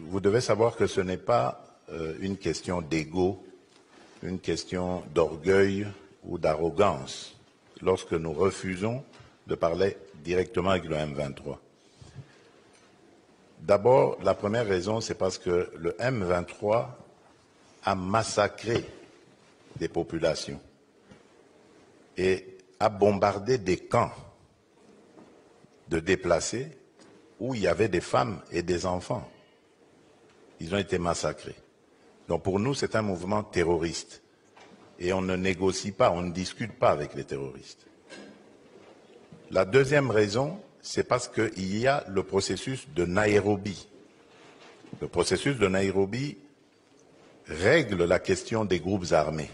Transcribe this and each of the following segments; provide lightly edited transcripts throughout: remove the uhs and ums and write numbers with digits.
vous devez savoir que ce n'est pas une question d'ego, une question d'orgueil ou d'arrogance lorsque nous refusons de parler directement avec le M23. D'abord, la première raison, c'est parce que le M23 a massacré des populations et a bombardé des camps de déplacés où il y avait des femmes et des enfants. Ils ont été massacrés. Donc pour nous, c'est un mouvement terroriste. Et on ne négocie pas, on ne discute pas avec les terroristes. La deuxième raison, c'est parce qu'il y a le processus de Nairobi. Le processus de Nairobi règle la question des groupes armés.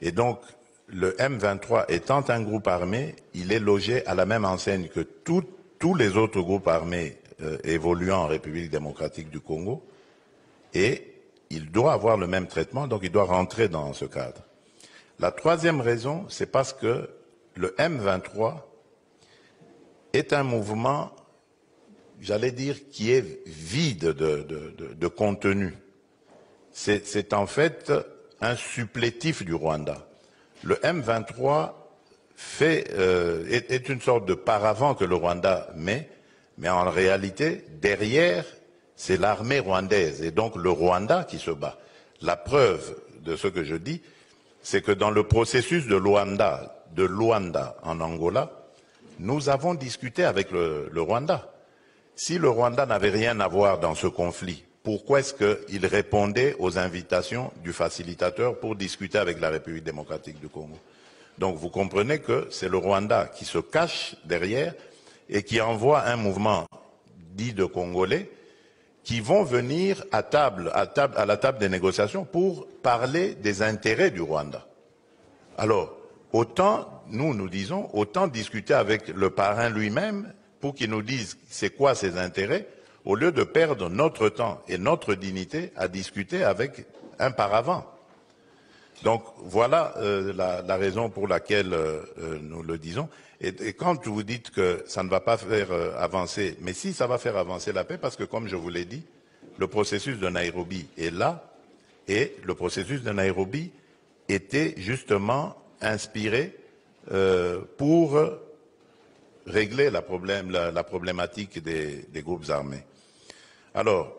Et donc, le M23 étant un groupe armé, il est logé à la même enseigne que tous les autres groupes armés évoluant en République démocratique du Congo, et il doit avoir le même traitement, donc il doit rentrer dans ce cadre. La troisième raison, c'est parce que le M23 est un mouvement, j'allais dire, qui est vide de contenu. C'est en fait un supplétif du Rwanda. Le M23 est une sorte de paravent que le Rwanda met, mais en réalité, derrière, c'est l'armée rwandaise et donc le Rwanda qui se bat. La preuve de ce que je dis, c'est que dans le processus de Luanda en Angola, nous avons discuté avec le Rwanda. Si le Rwanda n'avait rien à voir dans ce conflit, pourquoi est-ce qu'il répondait aux invitations du facilitateur pour discuter avec la République démocratique du Congo? Donc vous comprenez que c'est le Rwanda qui se cache derrière et qui envoie un mouvement dit de Congolais qui vont venir à la table des négociations pour parler des intérêts du Rwanda. Alors, autant, nous disons, autant discuter avec le parrain lui-même pour qu'il nous dise c'est quoi ses intérêts, au lieu de perdre notre temps et notre dignité à discuter avec un paravent. Donc voilà la raison pour laquelle nous le disons. Et quand vous dites que ça ne va pas faire avancer, mais si ça va faire avancer la paix, parce que comme je vous l'ai dit, le processus de Nairobi est là, et le processus de Nairobi était justement inspiré pour régler la problématique des groupes armés. Alors,